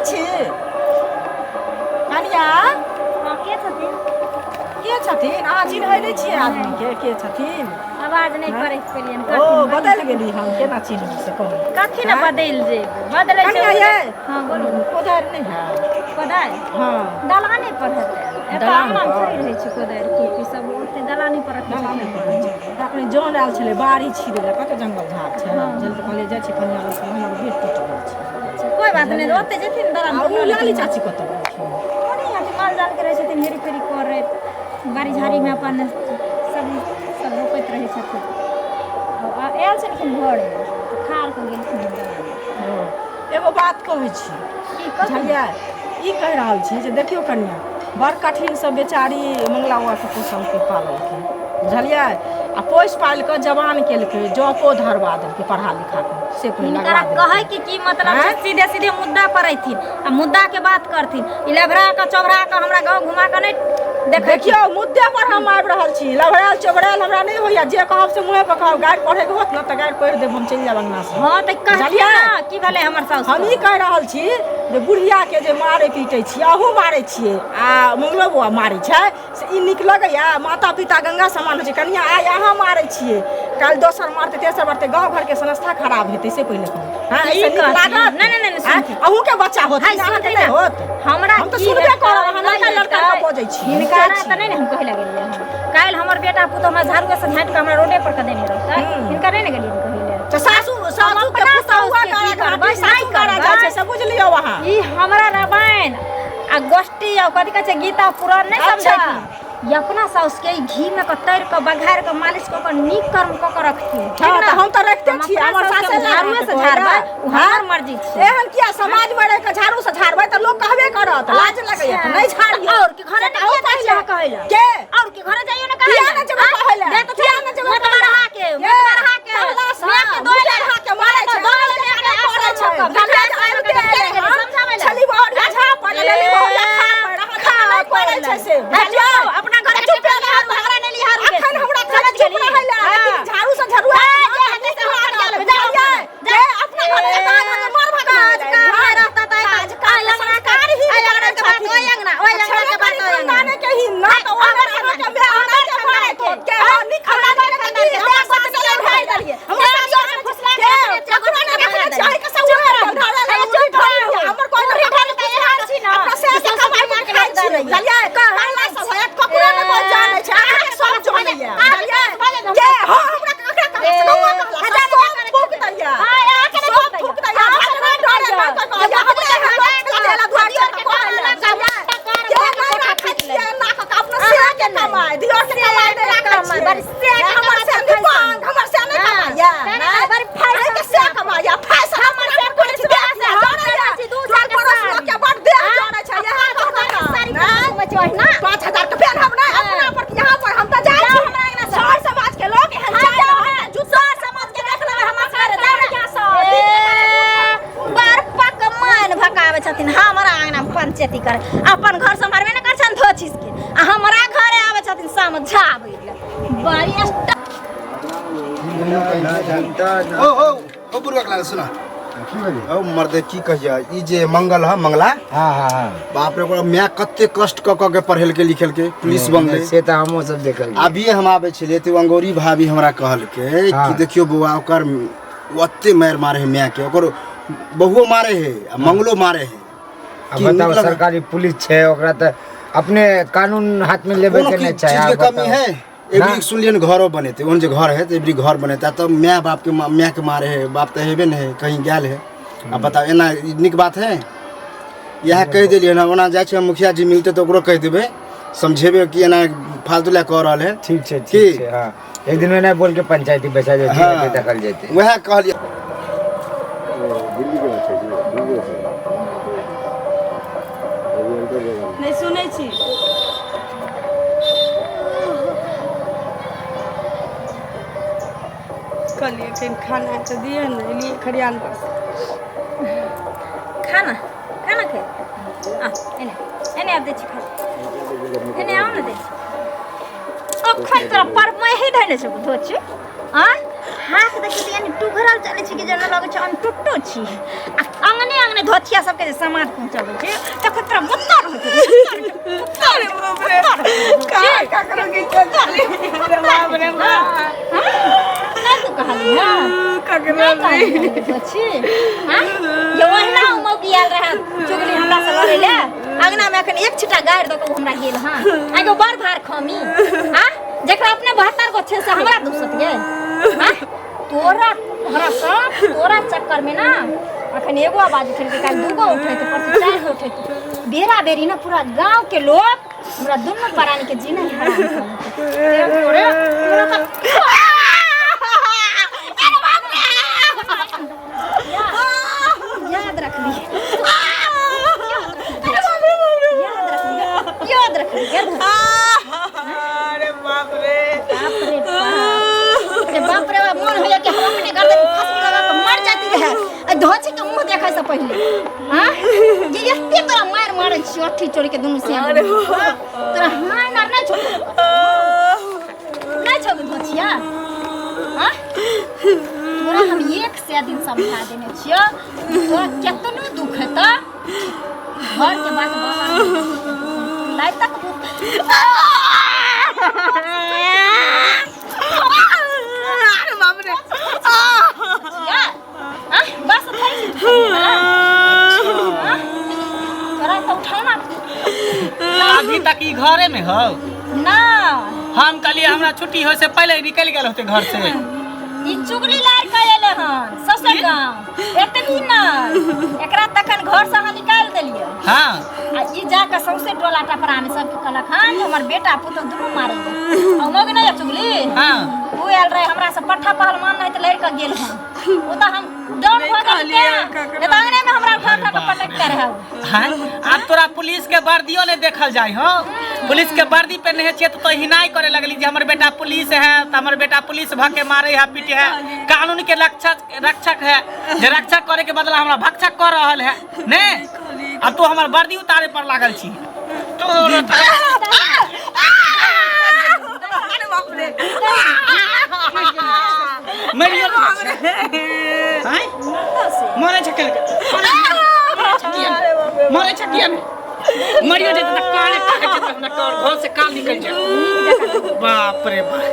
छी कनिया के छथिन अहाँ चिन्है नहि छियै आदमी के छथिन आवाज नहीं करे पेलियन ओ बदल गेली हम केना चिन्हब से कहू कथी न बदल जे बदलै छै कनिया ये हां बोलू कोदार नहीं है कोदार हां दलाने पर है दलान दलान पर रहे छै कोदार खुरपी सब ओते दलाने पर रखै छै अपने जन आयल छलै बाड़ी छिड़ै लए कतऽ जंगल झाड़ छै जल्दी कहलिए जाइ छी कनिया लग हमर बेट टूटि गेल छै अच्छा कोई बात नहीं ओते जेथिन दलान पर लाली चाची कतऽ रहै छै कोनी आती माल जाल के रहै छथिन हेरी फेरी करे बाड़ी झाड़ी में अपन सब रोपैत रहै छथिन आयल छलखिन घर खार के गेलखिन एगो बात कहै छी बुझलियै ई कहि रहल छी जे देखियौ कनिया बड़ कठिन से बेचारी मंगला बाबाके पोसलकै पाललकै बुझलियै आ पोसि पालि कऽ जवान केलकै जॉबो धरवा देलकै पढ़ा लिखा कऽ से कहै कि की मतलब छै सीधे सीधे मुद्दा पर अयथिन आ मुद्दा के बात करथिन ई लभरा के चौबरा के हमरा गांव घुमा के नहीं देखियो मुद्दे पर हम आबि रहल छी लभराल चोबराल हमरा नहीं होइया जे कहब से मुँहे पर कहब गाड़ी पढ़े के होत न त गाड़ी पढ़ देब हम चलि जाब अंगना से हां त कहलिए ना की भेले हमर साउस हम ई कह रहल छी जे बुढ़िया के जे मारे पीटे छी अहू मारे छिए आ मंगलो बुआ मारे छै से ई निक लगैया माता पिता गंगा समान छै कनिया आइ अहाँ मारे छिए काल दोसर मारते तेसर मारते गांव घर के संस्था खराब हेतै से पहिले हां ई लागत नहीं अहू के बच्चा होत अहाँ के नहीं होत हमरा हम तो सुनबे करब हमरा लड़का के बजै छी हिनकारा त नहीं हम कहे लगलिए काल हमर बेटा पुतो हमरा झाड़ू से झाट के हमरा रोडे पर क देने रहतै हिनका नहीं गेलिए कहले तो सासू के पुतौआ करबै साई करा जाय छै से बुझलियो वहां ई हमरा रामायण आ गोष्ठी आ कथि कहै छै गीता पुराण नहीं समझै ये अपना साउस के घी में कतर के बघार के मालिश के नीक कर्म क के रखथिन हां त हम त रखते छी हमर सास झाड़ू से झाड़बै हमर मर्जी छै एहन किया समाज में रह के झाड़ू से झाड़बै त लोग कहबे करत लाज लगैया त नहीं झाड़ियो और के घरे नहीं कहैला के और के घरे जाइयो ना कहैला ना जब कहैला दे तो किया ना जब मरहा के मैं के दो लड़हा के मारे छै दो लड़हा के करे छै हमरा आइब के समझाबै छली बहुत झा पड़ लेली बहुत खा करे छै से अपना घरे चुप रह हमरा नहीं लिहार के अखन हमरा चुप रहैला झाड़ू से झाड़ू जे अपना घरे मार भागा रहता त आज काल संस्कार ही लगा के बात ओय अंगना के बात ओय अंगना के ही ना तो ओकर के बेहाना के मारे के निखला के बात नहीं भाई दलिए हमरा फुसला के चकुरा ने रखले चाहे के सब हमर कोन रिठाल के हाल छी ना अपना से कमाई मार के खाइ छी दलिए कहला सब है ककुरा ने कोन जाने छै सब जोड़ैया दलिए के हां हमरा ककरा फूक दलिया फूक दलिया पंचायती करे अपन घर संभालबे न कर छन धोछिस के आ हमरा घरे आवे छथिन समझाबै ले बड़ी ओ बुढ़वा क्लास सुना ओ मर्दे की कहिया ई जे मंगल ह मंगला हां हां हां बाप रे ओकरा मैं कते कष्ट क के पढ़ेल के लिखेल के पुलिस बनले से त हमो सब देखल अभी हम आवे छले त अंगोरी भाभी हमरा कहल के कि देखियो बुआ ओकर ओते मार मारे है मैं के ओकर बहुओ मारे है मंगलो मारे है अब बताओ सरकारी पुलिस छे ओकरा त अपने कानून हाथ में लेबे के नहीं चाहिए चीज के कमी है एवरी सुनलियन घरो बनेते उन जे घर है त एवरी घर बनेता त मैं बाप के मैं के मारे है बाप त हेबे नहीं कहीं गेल है अब बताओ एना निक बात है यह कह देलिए ना ओना जाय छै मुखिया जी मिलते त ओकरो कह देबे समझेबे कि एना फालतू ला कह रहल है ठीक छै हां एक दिन में ना बोल के पंचायती बैठा जाती देखल जेते वह कहलिए नहीं सुनै छी कहलिए कहीं खाना तो दिए ना लिए खरियान पर खाना खाना खे एने एने आप दे छी खा एने आओ ना दे छी अखन तोरा पर मैं ही धने छै धोछ हां हाथ देखि त यानी टुघरल चले छी कि जन लगे छ अनटुट्टो छी आ अंगने धोथिया सबके जे समाज पहुंचाबे छै त कतरा मुत्ता रह छै अरे बाप रे का करोगे चली अरे बाप रे ना तू कहली ना का करोगे छी हां ये वहना मौगी आल रहा चुगली हमरा से लड़े ले अंगना में अखन एक छिटा गाड़ द के हमरा गेल हां आगो बार भार खमी हां जेकरा अपने 72 गो छे से हमरा दूसत गे हां तोरा चक्कर में ना अखन एगो आवाज उठल के काल दूगो उठै त पर चार गो उठै बेरा बेरी ना पूरा गांव के लोग हमरा दोनों प्राणी के जीना हराम कर तोरा याद रख ली याद रख ली अरे बाप रे बाप रे मन होया कि हम अपने गर्दन में फांसी लगा के मर जाती रहे धोची के मुंह देखै से पहले हां ये एते तोरा मारे छी अठी चोरी के दुनु से तोरा हां ना नहीं छोड़ धोचिया हां तोरा हम एक से दिन समझा देने छियो तोरा केतनो दुख है त घर के बात लाई तक अरे बाप रे बस तोरा तो उठाना अभी तक ई घरे में हो ना हम कहलिए हमरा छुट्टी हो से पहले निकल गेल होते घर से ई चुगली लार कइले हन ससुर गांव एतनी ना एकरा तखन घर से हम निकाल देलिए हां आ ई जाके सौसे टोला टपरा में सब कहलक हां जे हमर बेटा पुतो दुनू मारे आ मग नहीं चुगली हां वो आल रहे हमरा से पट्ठा पहलवान नहीं त लड़ के गेल हन ओ त हम डर हो गेलिए बतांगने में हमरा उठा के पटक के रहे हां अब तोरा पुलिस के वर्दियो ने देखल जाय हो पुलिस के वर्दी पे नहीं छे तो हिनाई करे लगली जे हमर बेटा पुलिस है त हमर बेटा पुलिस भके मारे है पीटे है कानून के रक्षक है जे रक्षक करे के बदला हमरा भक्षक कर रहल है ने अब तो हमर वर्दी उतारे पर लागल छी तो अरे बाप रे मरियो हाय मारे छक्के मारे छक्किया में मरियो जे त काने काटे त हमरा कर घर से काल निकल जाए बाप रे बाप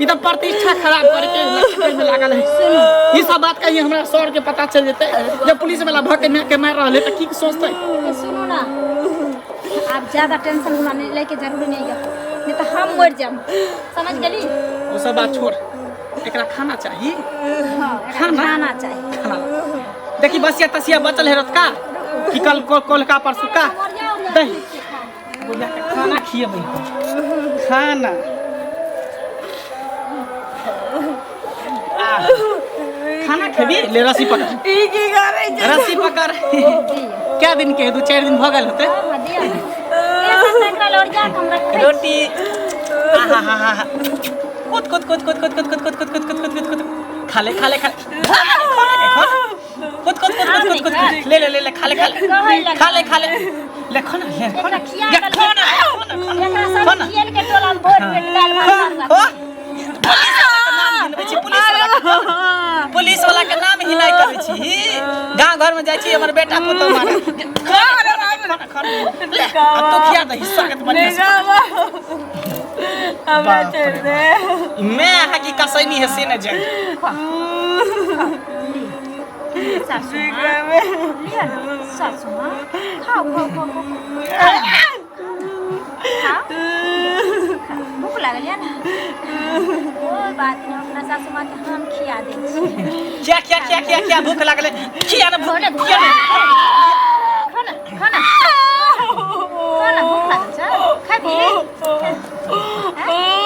ई त प्रतिष्ठा खराब करके लटके में लागल है ई सब बात कहिए हमरा सर के पता चल जेते जब पुलिस वाला भके में के मार रहले त की सोचते सुनो ना आप ज्यादा टेंशन होना नहीं लेके जरूरी नहीं है नहीं तो हम मर जाम समझ गेली वो सब बात छोड़ एकरा खाना चाहिए हां खाना चाहिए खाना देखी बसिया तसिया बचल है रत का कि कल कोल का परसु का दही बुझा के खाना खिएबै खाना खाना खेबी ले रस्सी पकड़ ई की करे छै रस्सी पकड़ क्या दिन के 2-4 दिन भ गेल होते रोटी कूद खाले ले खाले ले खाना पुलिस वाला के नाम ही नहीं करे छी गांव घर में जाय छी हमर बेटा पुतो मारे तो खिया दे हिस्सा के बढ़िया हमरा छोड़ दे मैं है कि कसैनी है से न जाए सासू मां खाओ भूख लागल है ना कोई बात नहीं अपना सासू मां के हम खिया दे क्या भूख लागले खिया ना भूख खाना भूख लागल छ खाबी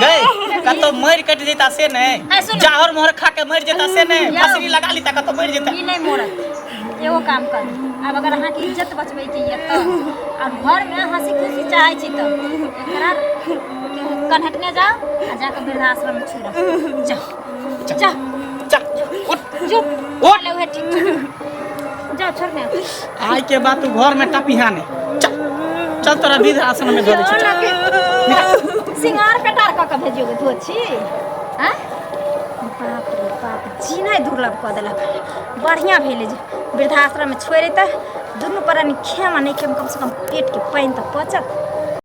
गए कतो मर कट जेता से नहीं जाहर मोहर खा के मर जेता से नहीं फसरी लगा ली त कतो मर जेता ई नहीं मोरत एगो काम कर अब अगर अहाँ की इज्जत बचबै के ये त अब घर में हंसी खुशी चाहे छी त एकरा कन्हटने जाओ आ जाके वृद्धाश्रम में छोड़ जा उठ जो ले है ठीक जा छोड़ने आज के बाद तू घर में टपिहा नहीं चल तोरा वृद्धाश्रम में दे छी सिंगार पेटार क के भेजियोगे तू छी हां बाप रे बाप जीना दुर्लभ कऽ देलक। बढ़िया भेलै जे वृद्धाश्रम में छोड़े त दुनू प्राणी खेमा नहीं खेम कम से कम पेट के पानि तो पचत।